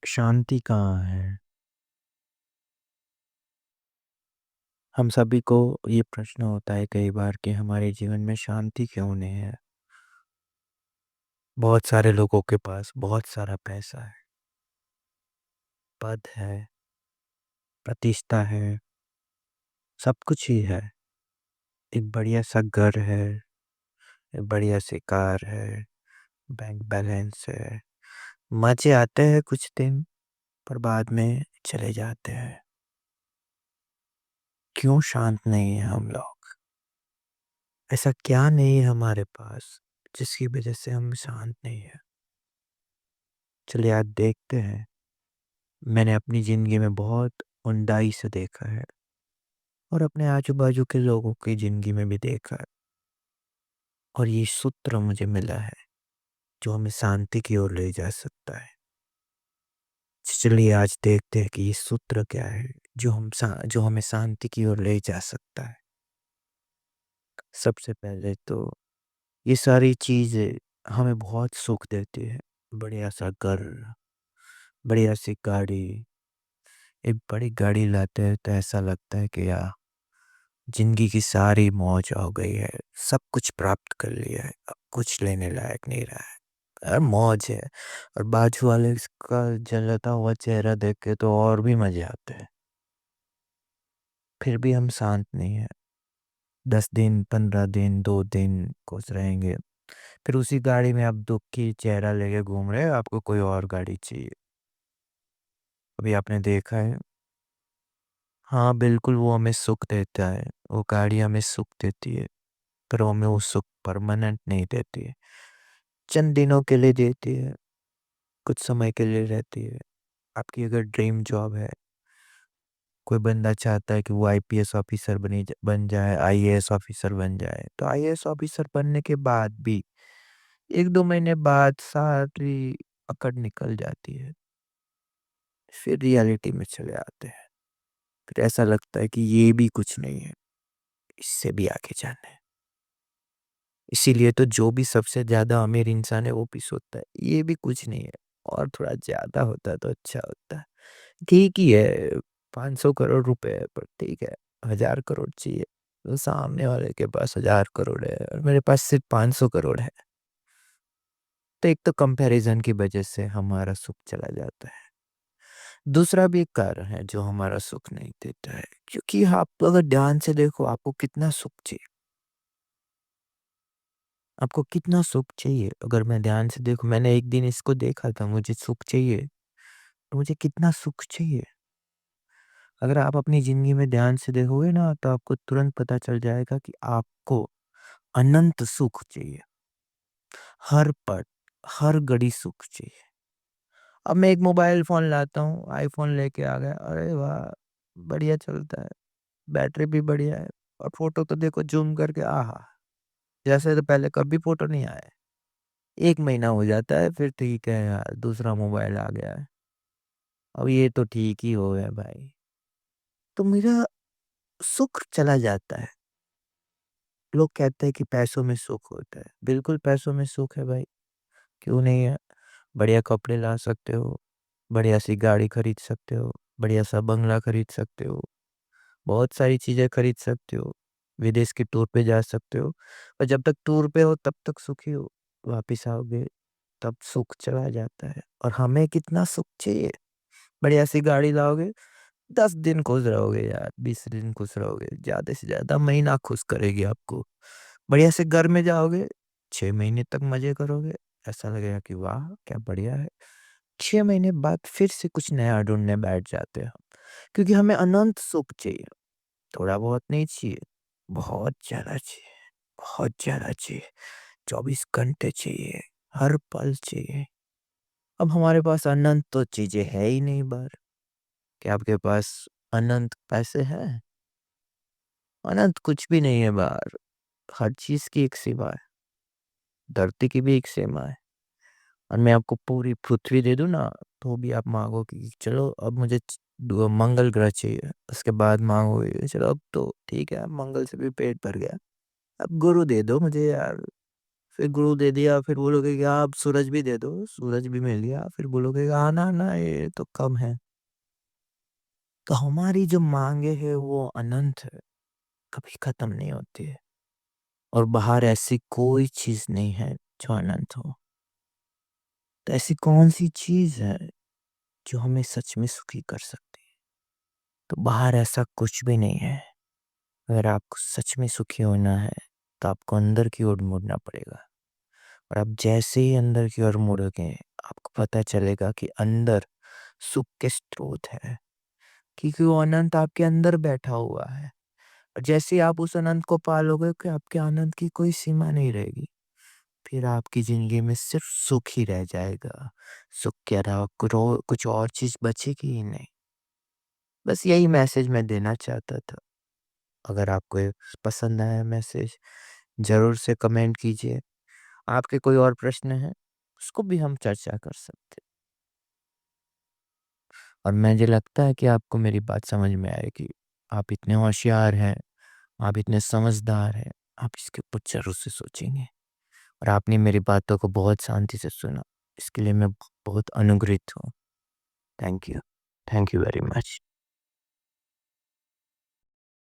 शांति कहाँ है? हम सभी को ये प्रश्न होता है कई बार कि हमारे जीवन में शांति क्यों नहीं है? बहुत सारे लोगों के पास बहुत सारा पैसा है, पद है, प्रतिष्ठा है, सब कुछ ही है। एक बढ़िया सा घर है, एक बढ़िया सी कार है, बैंक बैलेंस है। मज़े आते हैं कुछ दिन, पर बाद में चले जाते हैं। क्यों शांत नहीं है हम लोग? ऐसा क्या नहीं है हमारे पास, जिसकी वजह से हम शांत नहीं हैं? चलिए आज देखते हैं। मैंने अपनी ज़िंदगी में बहुत ऊंडाई से देखा है और अपने आजू-बाजू के लोगों की ज़िंदगी में भी देखा है और ये सूत्र मुझे मिला है, जो हमें शांति की ओर ले जा सकता है। चलिए आज देखते हैं कि ये सूत्र क्या है, जो हमें शांति की ओर ले जा सकता है। सबसे पहले तो ये सारी चीज़ें हमें बहुत सुख देती है। बढ़िया सा घर, बढ़िया सी गाड़ी, एक बड़ी गाड़ी लाते हैं तो ऐसा लगता है कि यार ज़िंदगी की सारी मौज हो गई है, सब कुछ प्राप्त कर लिया है, अब कुछ लेने लायक नहीं रहा है। मौज है और बाजू वाले का जलता हुआ चेहरा देख के तो और भी मज़े आते हैं। फिर भी हम शांत नहीं हैं। 10 दिन, 15 दिन, 2 दिन खुश रहेंगे। फिर उसी गाड़ी में आप दुखी चेहरा लेके घूम रहे हैं, आपको कोई और गाड़ी चाहिए। अभी आपने देखा है? हाँ, बिल्कुल वो हमें सुख देता है, वो गाड़ी हमें सुख देती है, पर वो हमें वो सुख परमानेंट नहीं देती है। चंद दिनों के लिए देती है, कुछ समय के लिए रहती है। आपकी अगर ड्रीम जॉब है, कोई बंदा चाहता है कि वो आईपीएस ऑफिसर बन जाए, आईएएस ऑफिसर बन जाए, तो आईएएस ऑफिसर बनने के बाद भी 1-2 महीने बाद सारी अकड़ निकल जाती है। फिर रियलिटी में चले आते हैं। फिर ऐसा लगता है कि ये भी कुछ नहीं है, इससे भी आगे जाना है। इसीलिए तो जो भी सबसे ज़्यादा अमीर इंसान है वो भी सोचता है, ये भी कुछ नहीं है और थोड़ा ज़्यादा होता तो अच्छा होता। ठीक ही है, 500 करोड़ रुपए है पर ठीक है, 1000 करोड़ चाहिए। तो सामने वाले के पास 1000 करोड़ है और मेरे पास सिर्फ 500 करोड़ है। तो एक तो कंपैरिज़न की वजह से हमारा सुख चला जाता है। दूसरा भी एक कारण है जो हमारा सुख नहीं देता है, क्योंकि आप अगर ध्यान से देखो आपको कितना सुख चाहिए? आपको कितना सुख चाहिए? अगर मैं ध्यान से देखूँ, मैंने एक दिन इसको देखा था, मुझे सुख चाहिए, तो मुझे कितना सुख चाहिए? अगर आप अपनी ज़िंदगी में ध्यान से देखोगे ना, तो आपको तुरंत पता चल जाएगा कि आपको अनंत सुख चाहिए। हर पल, हर घड़ी सुख चाहिए। अब मैं एक मोबाइल फ़ोन लाता हूँ, आईफ़ोन लेके आ गया, अरे वाह! बढ़िया चलता है, बैटरी भी बढ़िया है और फ़ोटो तो देखो ज़ूम करके आहा! जैसे तो पहले कभी फ़ोटो नहीं आए। 1 महीना हो जाता है, फिर ठीक है यार, दूसरा मोबाइल आ गया है। अब ये तो ठीक ही हो गया भाई। तो मेरा सुख चला जाता है। लोग कहते हैं कि पैसों में सुख होता है। बिल्कुल पैसों में सुख है भाई, क्यों नहीं है? बढ़िया कपड़े ला सकते हो, बढ़िया सी गाड़ी खरीद सकते हो, बढ़िया सा बंगला खरीद सकते हो, बहुत सारी चीज़ें खरीद सकते हो, विदेश के टूर पे जा सकते हो। और जब तक टूर पे हो तब तक सुखी हो, वापिस आओगे तब सुख चला जाता है। और हमें कितना सुख चाहिए? बढ़िया सी गाड़ी लाओगे, 10 दिन खुश रहोगे यार, 20 दिन खुश रहोगे, ज़्यादा से ज़्यादा महीना खुश करेगी आपको। बढ़िया से घर में जाओगे, 6 महीने तक मज़े करोगे, ऐसा लगेगा कि वाह! क्या बढ़िया है। 6 महीने बाद फिर से कुछ नया ढूँढने बैठ जाते हैं हम, क्योंकि हमें अनंत सुख चाहिए, थोड़ा बहुत नहीं चाहिए, बहुत ज़्यादा चाहिए, बहुत ज़्यादा चाहिए, 24 घंटे चाहिए, हर पल चाहिए। अब हमारे पास अनंत तो चीज़ें है ही नहीं बाहर। क्या आपके पास अनंत पैसे हैं? अनंत कुछ भी नहीं है बाहर। हर चीज़ की एक सीमा है, धरती की भी एक सीमा है। और मैं आपको पूरी पृथ्वी दे दूँ ना, तो भी आप माँगोगे कि चलो अब मुझे मंगल ग्रह चाहिए। उसके बाद माँगोगे चलो अब तो ठीक है, मंगल से भी पेट भर गया। अब गुरु दे दो मुझे यार, फिर ग्लू दे दिया, फिर बोलोगे कि आप सूरज भी दे दो, सूरज भी मिल गया, फिर बोलोगे कि ना, ना ये तो कम है। तो हमारी जो माँगे हैं वो अनंत है, कभी खत्म नहीं होती है और बाहर ऐसी कोई चीज़ नहीं है जो अनंत हो। तो ऐसी कौन-सी चीज़ है जो हमें सच में सुखी कर सकती है? तो बाहर ऐसा कुछ भी नहीं है। अगर आपको सच में सुखी होना है, तो आपको अंदर की ओर मुड़ना पड़ेगा और आप जैसे ही अंदर की ओर मुड़ोगे, आपको पता चलेगा कि अंदर सुख के स्रोत है, क्योंकि वो अनंत आपके अंदर बैठा हुआ है और जैसे ही आप उस अनंत को पालोगे कि आपके आनंद की कोई सीमा नहीं रहेगी। फिर आपकी ज़िंदगी में सिर्फ़ सुख ही रह जाएगा। सुख के अलावा कुछ और चीज़ बचेगी ही नहीं। बस यही मैसेज मैं देना चाहता था। अगर आपको ये पसंद आया मैसेज, ज़रूर से कमेंट कीजिए। आपके कोई और प्रश्न हैं, उसको भी हम चर्चा कर सकते हैं। और मुझे लगता है कि आपको मेरी बात समझ में आएगी। आप इतने होशियार हैं, आप इतने समझदार हैं, आप इसके ऊपर ज़रूर से सोचेंगे। और आपने मेरी बातों को बहुत शांति से सुना। इसके लिए मैं बहुत अनुग्रहित हूँ। Thank you. Thank you very much.